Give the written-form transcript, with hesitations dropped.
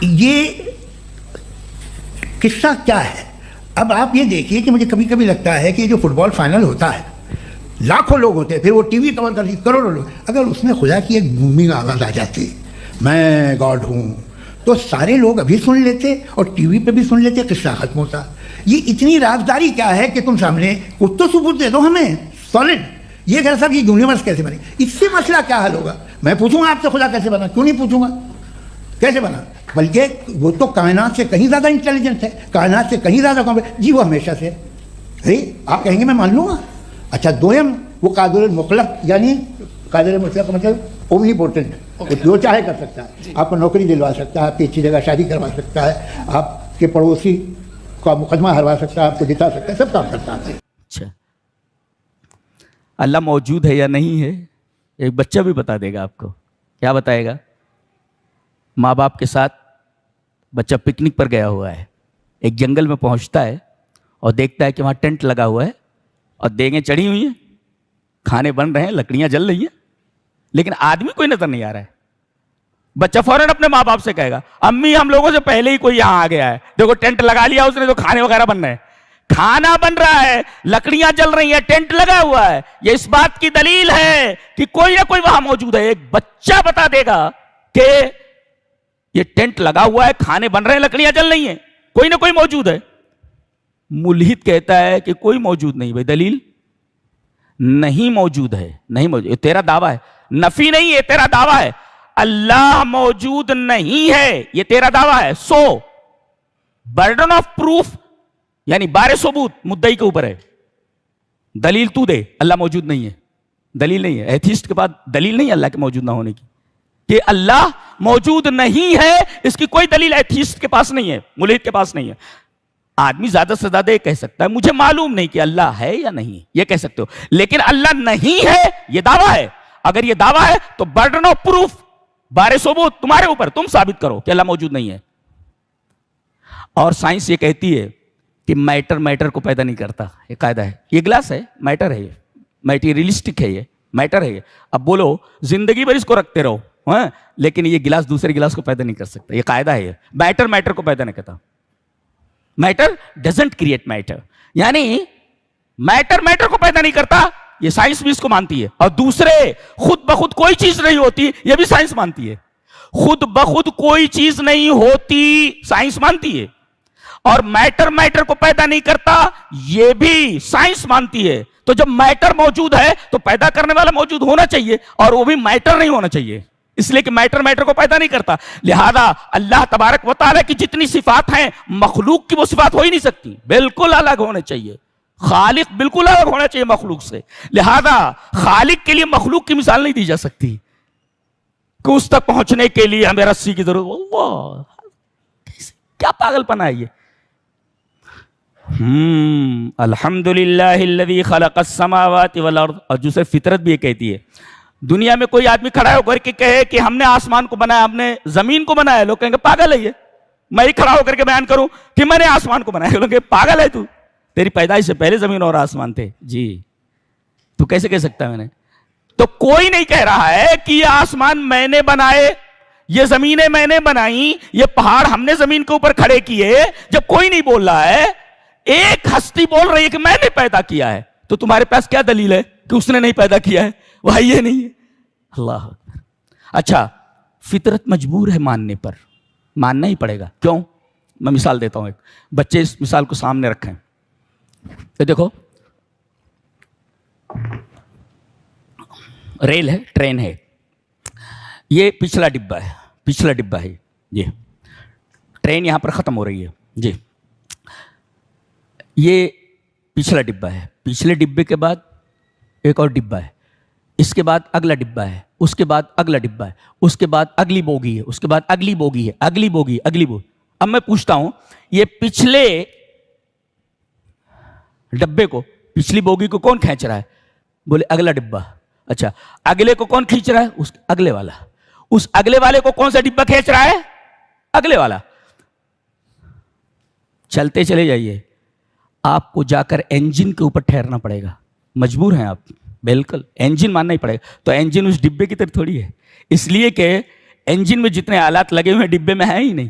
یہ قصہ کیا ہے؟ اب آپ یہ دیکھیے کہ مجھے کبھی کبھی لگتا ہے کہ جو فٹ بال فائنل ہوتا ہے، لاکھوں لوگ ہوتے ہیں، پھر وہ ٹی وی کور کرتی کروڑوں لوگ، اگر اس میں خدا کی ایک بومنگ آواز آ جاتی میں گاڈ ہوں، تو سارے لوگ ابھی سن لیتے اور ٹی وی پہ بھی سن لیتے، قصہ ختم ہوتا. یہ اتنی رازداری کیا ہے کہ تم سامنے کچھ تو ثبوت دے دو ہمیں سالڈ. یہ کہ صاحب یہ یونیورس کیسے بنی، اس سے مسئلہ کیا حل ہوگا؟ میں پوچھوں گا آپ سے خدا کیسے بنا؟ کیوں نہیں پوچھوں گا کیسے بنا؟ بلکہ وہ تو کائنات سے کہیں زیادہ انٹیلیجنٹ ہے، کائنات سے کہیں زیادہ جی وہ ہمیشہ سے ہے. آپ کہیں گے میں مان لوں گا. اچھا دویم وہ قادر المطلق، یعنی قادر مطلق کا مطلب اومنی پوٹنٹ، وہ جو چاہے کر سکتا ہے. آپ کو نوکری دلوا سکتا ہے، آپ کی اچھی جگہ شادی کروا سکتا ہے، آپ کے پڑوسی کا مقدمہ ہروا سکتا ہے، آپ کو جتا سکتا ہے، سب کام کرتا ہے. اچھا اللہ موجود ہے یا نہیں ہے ایک بچہ بھی بتا دے گا آپ کو. کیا بتائے گا؟ ماں باپ کے ساتھ بچہ پکنک پر گیا ہوا ہے، ایک جنگل میں پہنچتا ہے اور دیکھتا ہے کہ وہاں ٹینٹ لگا ہوا ہے اور دیگیں چڑھی ہوئی ہیں، کھانے بن رہے ہیں، لکڑیاں جل رہی ہیں، لیکن آدمی کوئی نظر نہیں آ رہا ہے. بچہ فوراً اپنے ماں باپ سے کہے گا امی ہم لوگوں سے پہلے ہی کوئی یہاں آ گیا ہے، دیکھو ٹینٹ لگا لیا اس نے، تو کھانے وغیرہ بن رہے ہیں، کھانا بن رہا ہے، لکڑیاں جل رہی ہیں، ٹینٹ لگا ہوا ہے. یہ اس بات کی دلیل ہے کہ کوئی نہ کوئی وہاں موجود ہے. ایک بچہ بتا دے گا کہ یہ ٹینٹ لگا ہوا ہے، کھانے بن رہے ہیں، لکڑیاں جل رہی ہیں، کوئی نہ کوئی موجود ہے. ملحد کہتا ہے کہ کوئی موجود نہیں. بھائی دلیل؟ نہیں موجود ہے، نہیں موجود. یہ تیرا دعویٰ ہے، نفی نہیں ہے، تیرا دعویٰ ہے. اللہ موجود نہیں ہے یہ تیرا دعویٰ ہے. سو برڈن آف پروف یعنی بار ثبوت مدعی کے اوپر ہے. دلیل تو دے اللہ موجود نہیں ہے. دلیل نہیں ہے. ایتھیسٹ کے پاس دلیل نہیں ہے اللہ کے موجود نہ ہونے کی، کہ اللہ موجود نہیں ہے اس کی کوئی دلیل ایتھیسٹ کے پاس نہیں ہے، ملحد کے پاس نہیں ہے. آدمی زیادہ سے زیادہ یہ کہہ سکتا ہے مجھے معلوم نہیں کہ اللہ ہے یا نہیں، یہ کہہ سکتے ہو، لیکن اللہ نہیں ہے یہ دعویٰ ہے. اگر یہ دعویٰ ہے تو برڈن آف پروف بار ثبوت تمہارے اوپر، تم ثابت کرو کہ اللہ موجود نہیں ہے. اور سائنس یہ کہتی ہے کہ میٹر کو پیدا نہیں کرتا. یہ قاعدہ ہے. یہ گلاس ہے، میٹر ہے، یہ میٹیریلسٹک ہے، یہ میٹر ہے. یہ اب بولو زندگی بھر اس کو رکھتے رہو ہاں، لیکن یہ گلاس دوسرے گلاس کو پیدا نہیں کر سکتا. یہ قاعدہ ہے. یہ میٹر کو پیدا نہیں کرتا. میٹر ڈزنٹ کریٹ میٹر، یعنی میٹر کو پیدا نہیں کرتا. یہ سائنس بھی اس کو مانتی ہے. اور دوسرے خود بخود کوئی چیز نہیں ہوتی، یہ بھی سائنس مانتی ہے. خود بخود کوئی چیز نہیں ہوتی سائنس مانتی ہے. اور میٹر کو پیدا نہیں کرتا یہ بھی سائنس مانتی ہے. تو جب میٹر موجود ہے تو پیدا کرنے والا موجود ہونا چاہیے، اور وہ بھی میٹر نہیں ہونا چاہیے، اس لیے کہ میٹر کو پیدا نہیں کرتا. لہذا اللہ تبارک و تعالیٰ کی جتنی صفات ہیں مخلوق کی وہ صفات ہو ہی نہیں سکتی، بالکل الگ ہونے چاہیے. خالق بالکل الگ ہونا چاہیے مخلوق سے. لہذا خالق کے لیے مخلوق کی مثال نہیں دی جا سکتی کہ اس تک پہنچنے کے لیے ہمیں رسی کی ضرورت. اللہ کیا پاگل پنا ہے یہ. الحمدللہ الذی خلق السماوات والارض. اور دوسرے فطرت بھی یہ کہتی ہے. دنیا میں کوئی آدمی کھڑا ہو کر کے کہے کہ ہم نے آسمان کو بنایا، ہم نے زمین کو بنایا، لوگ کہیں گے پاگل ہے یہ. میں ہی کھڑا ہو کر کے بیان کروں کہ میں نے آسمان کو بنایا، لوگ کہیں گے پاگل ہے تو، تیری پیدائش سے پہلے زمین اور آسمان تھے. جی تو کیسے کہہ سکتا ہے میں نے؟ تو کوئی نہیں کہہ رہا ہے کہ یہ آسمان میں نے بنائے، یہ زمینیں میں نے بنائی، یہ پہاڑ ہم نے زمین کے اوپر کھڑے کیے. جب کوئی نہیں بول رہا ہے، ایک ہستی بول رہی ہے کہ میں نے پیدا کیا ہے، تو تمہارے پاس کیا دلیل ہے کہ اس نے نہیں پیدا کیا ہے؟ وہ یہ نہیں ہے. اللہ اکبر. اچھا فطرت مجبور ہے ماننے پر، ماننا ہی پڑے گا. کیوں؟ میں مثال دیتا ہوں. ایک بچے اس مثال کو سامنے رکھیں. یہ دیکھو ریل ہے، ٹرین ہے، یہ پچھلا ڈبہ ہے. جی ٹرین یہاں پر ختم ہو رہی ہے. جی یہ پچھلا ڈبہ ہے. پچھلے ڈبے کے بعد ایک اور ڈبہ ہے، اس کے بعد اگلا ڈبہ ہے، اس کے بعد اگلا ڈبہ ہے، اس کے بعد اگلی بوگی ہے، اس کے بعد اگلی بوگی ہے، اگلی بوگی. اب میں پوچھتا ہوں یہ پچھلے ڈبے کو، پچھلی بوگی کو کون کھینچ رہا ہے؟ بولے اگلا ڈبہ. اچھا اگلے کو کون کھینچ رہا ہے؟ اس اگلے والا. اس اگلے والے کو کون سا ڈبہ کھینچ رہا ہے؟ اگلے والا. چلتے چلے جائیے، آپ کو جا کر انجن کے اوپر ٹھہرنا پڑے گا. مجبور ہیں آپ، بالکل انجن ماننا ہی پڑے گا. تو انجن اس ڈبے کی طرف تھوڑی ہے، اس لیے کہ انجن میں جتنے آلات لگے ہوئے ہیں ڈبے میں ہیں ہی نہیں.